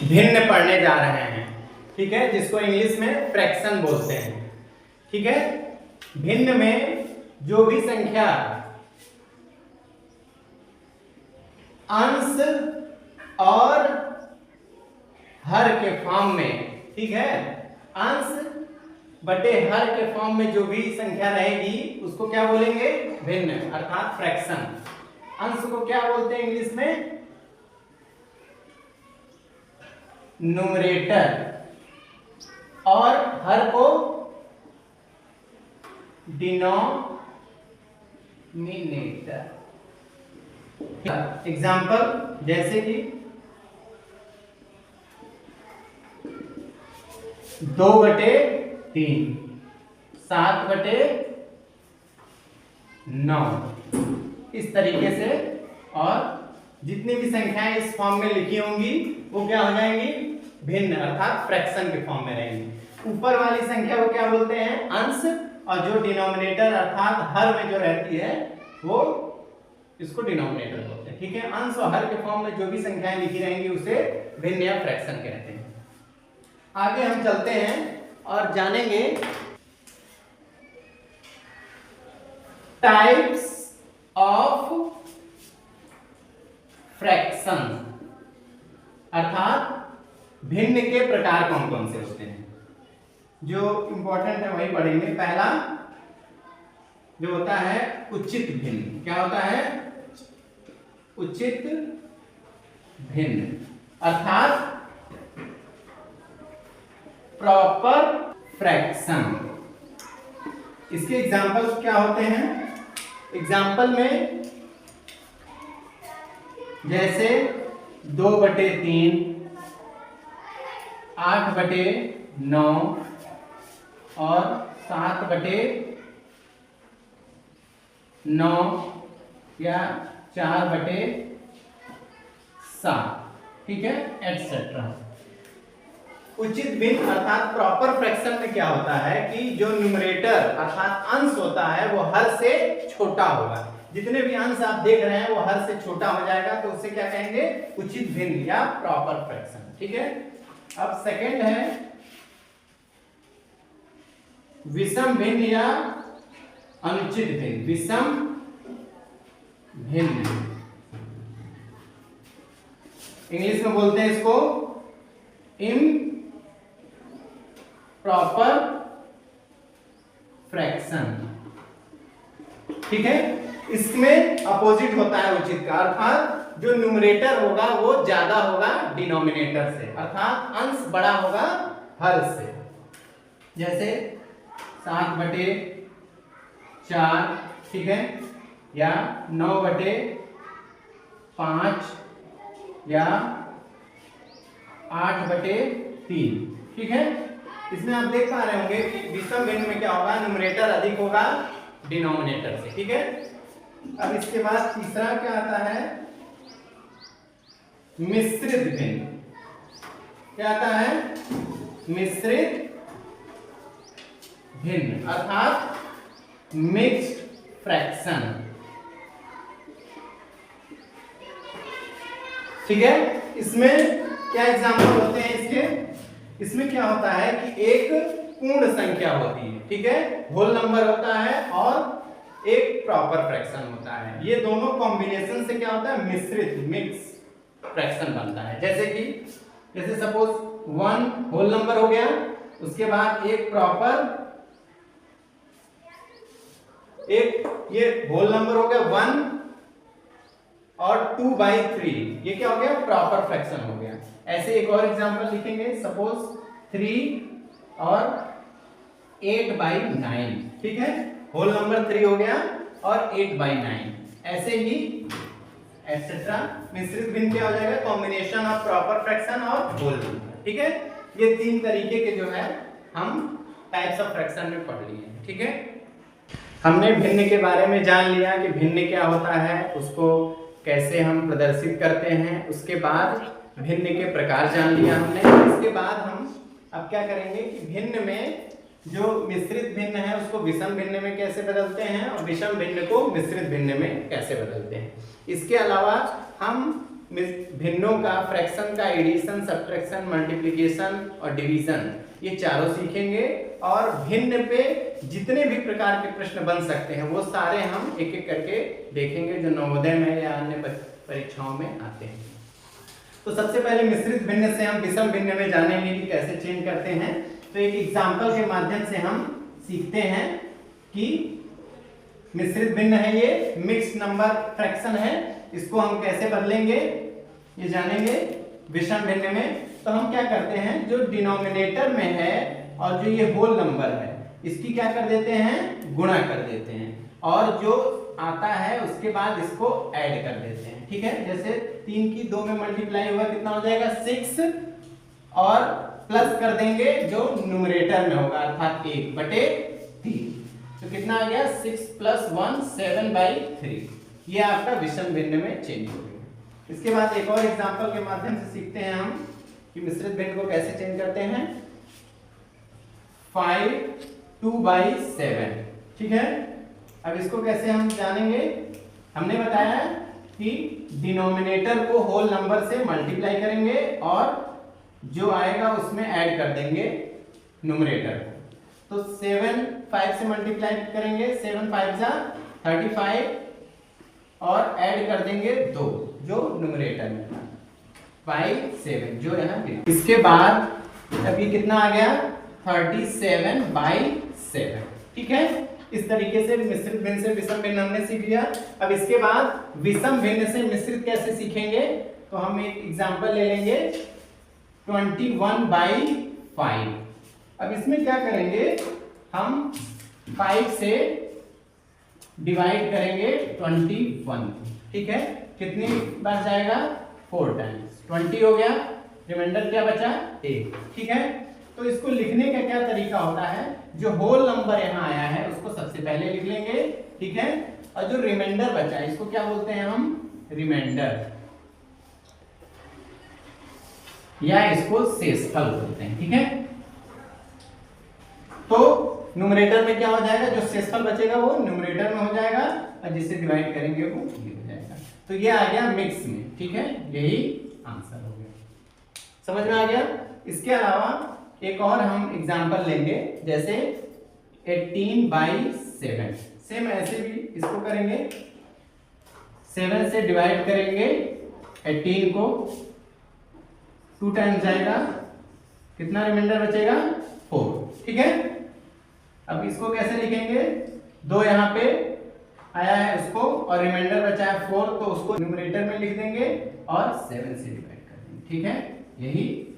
भिन्न पढ़ने जा रहे हैं, ठीक है, जिसको इंग्लिश में फ्रैक्शन बोलते हैं। ठीक है, भिन्न में जो भी संख्या अंश और हर के फॉर्म में, ठीक है, अंश बटे हर के फॉर्म में जो भी संख्या रहेगी उसको क्या बोलेंगे? भिन्न, अर्थात फ्रैक्शन। अंश को क्या बोलते हैं इंग्लिश में? न्यूमरेटर, और हर को डिनोमिनेटर। एग्जाम्पल जैसे कि 2/3, 7/9, इस तरीके से। और जितनी भी संख्याएं इस फॉर्म में लिखी होंगी वो क्या हो जाएंगी? भिन्न, अर्थात फ्रैक्शन के फॉर्म में रहेंगी। ऊपर वाली संख्या को क्या बोलते हैं? अंश, और जो डिनोमिनेटर अर्थात हर में जो रहती है वो इसको डिनोमिनेटर बोलते हैं। ठीक है, अंश और हर के फॉर्म में जो भी संख्याएं लिखी रहेंगी उसे भिन्न या फ्रैक्शन कहते हैं। आगे हम चलते हैं और जानेंगे टाइप्स ऑफ फ्रैक्शन, अर्थात भिन्न के प्रकार कौन कौन से होते हैं। जो इंपॉर्टेंट है वही पढ़ेंगे। पहला जो होता है उचित भिन्न। क्या होता है? उचित भिन्न, अर्थात प्रॉपर फ्रैक्शन। इसके एग्जाम्पल क्या होते हैं? एग्जाम्पल में जैसे 2/3, 8/9 और 7/9 या 4/7, ठीक है, एटसेट्रा। उचित भिन्न अर्थात प्रॉपर फ्रैक्शन में क्या होता है कि जो न्यूमरेटर अर्थात अंश होता है वो हर से छोटा होगा। जितने भी अंश आप देख रहे हैं वो हर से छोटा हो जाएगा, तो उसे क्या कहेंगे? उचित भिन्न या प्रॉपर फ्रैक्शन। ठीक है, अब सेकंड है विषम भिन्न या अनुचित भिन्न। विषम भिन्न इंग्लिश में बोलते हैं इसको इम्प्रॉपर फ्रैक्शन। ठीक है, इसमें अपोजिट होता है उचित का, अर्थात जो न्यूमरेटर होगा वो ज्यादा होगा डिनोमिनेटर से, अर्थात अंश बड़ा होगा हर से। जैसे 7/4, ठीक है, या 9/5 या 8/3। ठीक है, इसमें आप देख पा रहे होंगे कि विषम भिन्न में क्या होगा? न्यूमरेटर अधिक होगा डिनोमिनेटर से। ठीक है, अब इसके बाद तीसरा क्या आता है? मिश्रित भिन्न। क्या आता है? मिश्रित भिन्न, अर्थात मिक्स्ड फ्रैक्शन। ठीक है, इसमें क्या एग्जाम्पल होते हैं इसके? इसमें क्या होता है कि एक पूर्ण संख्या होती है, ठीक है, होल नंबर होता है, और एक प्रॉपर फ्रैक्शन होता है। ये दोनों कॉम्बिनेशन से क्या होता है? मिश्रित, मिक्स फ्रैक्शन बनता है। जैसे सपोज 1 होल नंबर हो गया, उसके बाद एक प्रॉपर, एक ये होल नंबर हो गया 1 और 2/3, ये क्या हो गया? प्रॉपर फ्रैक्शन हो गया। ऐसे एक और एग्जांपल लिखेंगे, सपोज 3 और 8/9, ठीक है, होल नंबर 3 हो गया और 8/9, ऐसे ही एटसेट्रा। मिश्रित भिन्न क्या हो जाएगा? कॉम्बिनेशन ऑफ प्रॉपर फ्रैक्शन और होल नंबर। ठीक है, ये 3 तरीके के जो है हम टाइप्स ऑफ फ्रैक्शन में पढ़ लिए। ठीक है, हमने भिन्न के बारे में जान लिया कि भिन्न क्या होता है, उसको कैसे हम प्रदर्शित करते हैं। उसके बाद भिन्न के प्रकार जान लिया हमने। इसके बाद हम अब क्या करेंगे कि भिन्न में जो मिश्रित भिन्न है उसको विषम भिन्न में कैसे बदलते हैं, और विषम भिन्न को मिश्रित भिन्न में कैसे बदलते हैं। इसके अलावा हम भिन्नों का, फ्रैक्शन का एडिशन, सब्ट्रैक्शन, मल्टीप्लिकेशन और डिवीजन, ये चारों सीखेंगे। और भिन्न पे जितने भी प्रकार के प्रश्न बन सकते हैं वो सारे हम एक एक करके देखेंगे जो नवोदय में या अन्य परीक्षाओं में आते हैं। तो सबसे पहले मिश्रित भिन्न से हम विषम भिन्न में जानेंगे कि कैसे चेंज करते हैं। तो एक एग्जाम्पल के माध्यम से हम सीखते हैं कि मिश्रित भिन्न है, ये मिक्स नंबर फ्रैक्शन है, इसको हम कैसे बदलेंगे ये जानेंगे विषम भिन्न में। तो हम क्या करते हैं, जो डिनोमिनेटर में है और जो ये होल नंबर है इसकी क्या कर देते हैं, गुणा कर देते हैं, और जो आता है उसके बाद इसको ऐड कर देते हैं। ठीक है, जैसे 3 की 2 में मल्टीप्लाई होगा कितना हो जाएगा 6, और प्लस कर देंगे जो न्यूमरेटर में होगा अर्थात 1/3। तो कितना आ गया 6 + 1 7/3। ये आपका विषम भिन्न में चेंज हो गया। इसके बाद एक और एग्जांपल के माध्यम से सीखते हैं हम कि मिश्रित भिन्न को कैसे चेंज करते हैं। 5 2/7। ठीक है, अब इसको कैसे हम जानेंगे। हमने बताया कि डिनोमिनेटर को होल नंबर से मल्टीप्लाई करेंगे और जो आएगा उसमें ऐड कर देंगे न्यूमरेटर को। तो 7 5 से मल्टीप्लाई करेंगे, 7 5 जा 35 और ऐड कर देंगे 2 जो न्यूमरेटर में था 7 जो यहाँ दिया। इसके बाद अब ये कितना आ गया 37/7। ठीक है, इस तरीके से मिश्रित भिन्न से विषम भिन्न हमने सीख लिया। अब इसके बाद विषम भिन्न से मिश्रित कैसे सीखेंगे, तो हम एक एग्जांपल ले लेंगे 21/5। अब इसमें क्या करेंगे, हम 5 से डिवाइड करेंगे 21। ठीक है, कितनी बार जाएगा 4 टाइम्स, 20 हो गया, रिमाइंडर क्या बचा 1। ठीक है, तो इसको लिखने का क्या तरीका होता है, जो होल नंबर यहाँ आया है उसको सबसे पहले लिख लेंगे। ठीक है, और जो रिमाइंडर बचा है इसको क्या बोलते हैं हम, रिमाइंडर, या इसको शेषफल बोलते हैं। ठीक है, तो न्यूमरेटर में क्या हो जाएगा, जो शेषफल बचेगा वो न्यूमरेटर में हो जाएगा और जिसे डिवाइड करेंगे वो ये हो जाएगा। तो ये आ गया मिक्स में। ठीक है, यही आंसर हो गया, समझ में आ गया। इसके अलावा एक और हम एग्जांपल लेंगे, जैसे 18/7। सेम ऐसे भी इसको करेंगे, 7 से डिवाइड करेंगे 18 को, 2 टाइम्स जाएगा, कितना रिमाइंडर बचेगा 4। ठीक है, अब इसको कैसे लिखेंगे, 2 यहाँ पे आया है उसको और रिमाइंडर बचा है 4, तो उसको न्यूमरेटर में लिख देंगे और 7 से डिवाइड कर देंगे। ठीक है, यही